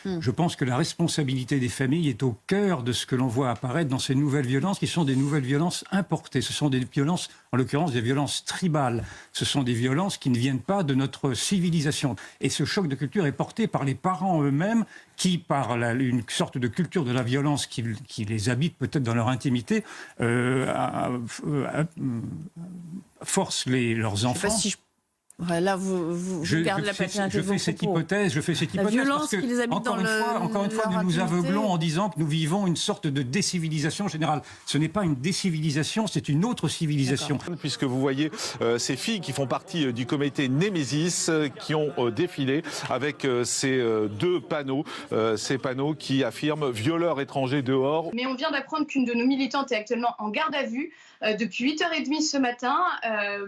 Je pense que la responsabilité des familles est au cœur de ce que l'on voit apparaître dans ces nouvelles violences, qui sont des nouvelles violences importées. Ce sont des violences, en l'occurrence des violences tribales. Ce sont des violences qui ne viennent pas de notre civilisation. Et ce choc de culture est porté par les parents eux-mêmes, qui, par une sorte de culture de la violence qui les habite peut-être dans leur intimité, forcent leurs enfants. Là, vous gardez la paternité de vos propos. Je fais cette hypothèse La violence parce que, qui les habite encore une fois, nous nous aveuglons en disant que nous vivons une sorte de décivilisation générale. Ce n'est pas une décivilisation, c'est une autre civilisation. Puisque vous voyez ces filles qui font partie du comité Némésis qui ont défilé avec ces deux panneaux, ces panneaux qui affirment « violeurs étrangers dehors ». Mais on vient d'apprendre qu'une de nos militantes est actuellement en garde à vue depuis 8h30 ce matin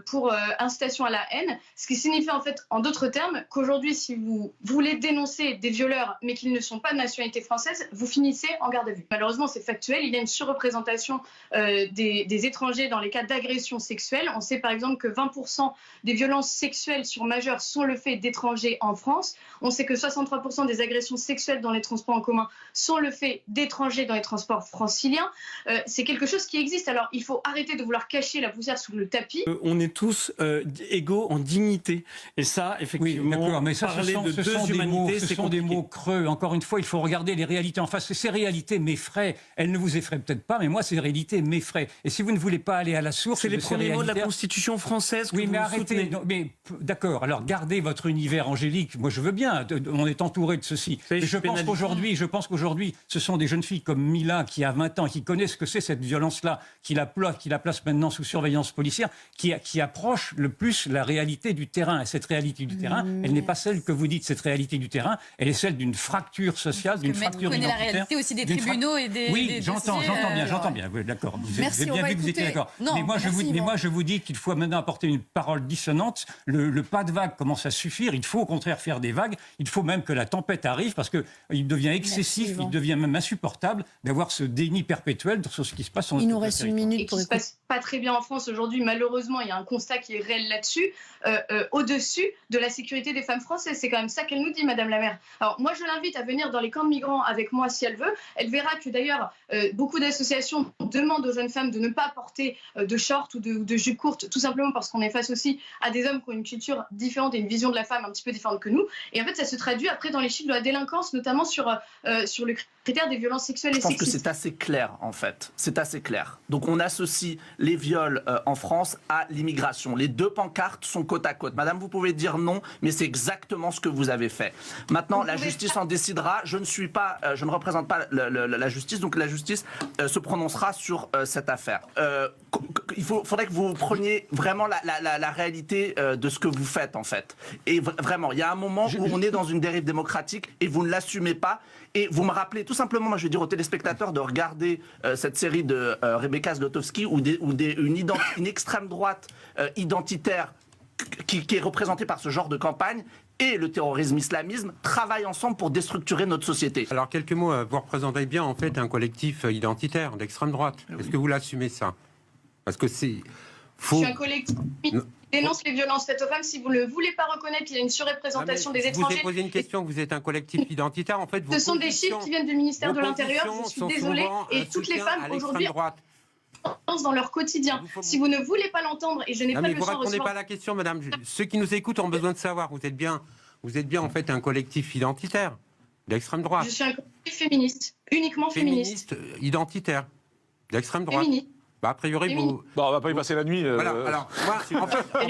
pour incitation à la haine. Ce qui signifie en fait, en d'autres termes, qu'aujourd'hui, si vous voulez dénoncer des violeurs, mais qu'ils ne sont pas de nationalité française, vous finissez en garde à vue. Malheureusement, c'est factuel. Il y a une surreprésentation des étrangers dans les cas d'agression sexuelle. On sait par exemple que 20% des violences sexuelles sur majeurs sont le fait d'étrangers en France. On sait que 63% des agressions sexuelles dans les transports en commun sont le fait d'étrangers dans les transports franciliens. C'est quelque chose qui existe. Alors, il faut arrêter de vouloir cacher la poussière sous le tapis. On est tous égaux en dignité. Et ça, effectivement, oui, mais ça, parler de deux humanités, ce sont des mots creux. Encore une fois, il faut regarder les réalités en face. Ces réalités m'effraient. Elles ne vous effraient peut-être pas, mais moi, ces réalités m'effraient. Et si vous ne voulez pas aller à la source c'est de les ces premiers mots de la réalités... Constitution française que oui, mais vous arrêtez. soutenez. Mais d'accord. Alors, gardez votre univers angélique. Moi, je veux bien. On est entouré de ceci. Mais je pense qu'aujourd'hui, ce sont des jeunes filles comme Mila, qui a 20 ans, qui connaissent ce que c'est cette violence-là, qui la place maintenant sous surveillance policière, qui approche le plus la réalité du terrain. Et cette réalité du terrain, elle n'est pas celle que vous dites, cette réalité du terrain, elle est celle d'une fracture sociale, d'une fracture identitaire. Vous connaissez la réalité aussi des tribunaux et des... Oui, j'entends bien, oui, d'accord. J'ai bien vu que vous étiez d'accord. Mais moi, je vous dis qu'il faut maintenant apporter une parole dissonante. Le pas de vague commence à suffire. Il faut au contraire faire des vagues. Il faut même que la tempête arrive, parce qu'il devient excessif, il devient même insupportable d'avoir ce déni perpétuel sur ce qui se passe en Il nous reste une minute pour écouter. Qui se passe pas très bien en France aujourd'hui. Malheureusement, il y a un constat qui est réel là-dessus. Au-dessus de la sécurité des femmes françaises. C'est quand même ça qu'elle nous dit, Madame la maire. Alors moi, je l'invite à venir dans les camps de migrants avec moi si elle veut. Elle verra que d'ailleurs, beaucoup d'associations demandent aux jeunes femmes de ne pas porter de shorts ou de jupes courtes, tout simplement parce qu'on est face aussi à des hommes qui ont une culture différente et une vision de la femme un petit peu différente que nous. Et en fait, ça se traduit après dans les chiffres de la délinquance, notamment sur le critère des violences sexuelles et sexistes. Je pense que c'est assez clair, en fait. C'est assez clair. Donc on associe les viols en France à l'immigration. Les deux pancartes sont côte à côte. Madame, vous pouvez dire non, mais c'est exactement ce que vous avez fait. Maintenant, la justice en décidera. Je ne représente pas la justice, donc la justice se prononcera sur cette affaire. Il faudrait que vous preniez vraiment la réalité de ce que vous faites, en fait. Et vraiment, il y a un moment où on est dans une dérive démocratique et vous ne l'assumez pas. Et vous me rappelez tout simplement, moi je vais dire aux téléspectateurs de regarder cette série de Rebecca Zlotowski où une extrême droite identitaire qui est représentée par ce genre de campagne et le terrorisme islamisme travaillent ensemble pour déstructurer notre société. Alors quelques mots, vous représentez bien en fait un collectif identitaire d'extrême droite. Est-ce que vous l'assumez ça? Parce que c'est faux. Je suis un collectif qui dénonce les violences faites aux femmes. Si vous ne le voulez pas reconnaître, il y a une surreprésentation des étrangers. Je vous ai posé une question, vous êtes un collectif identitaire. En fait, ce sont des chiffres qui viennent du ministère de l'Intérieur. Je suis désolée. Et toutes les femmes aujourd'hui dans leur quotidien. Si vous ne voulez pas l'entendre, et je n'ai pas le vous ne répondez pas à la question, madame. Ceux qui nous écoutent ont besoin de savoir. Vous êtes bien en fait un collectif identitaire d'extrême droite. Je suis un collectif féministe, uniquement féministe. Identitaire d'extrême droite. Féministe. A priori, vous... Bon, on va pas y passer la nuit. Voilà, alors, moi, en fait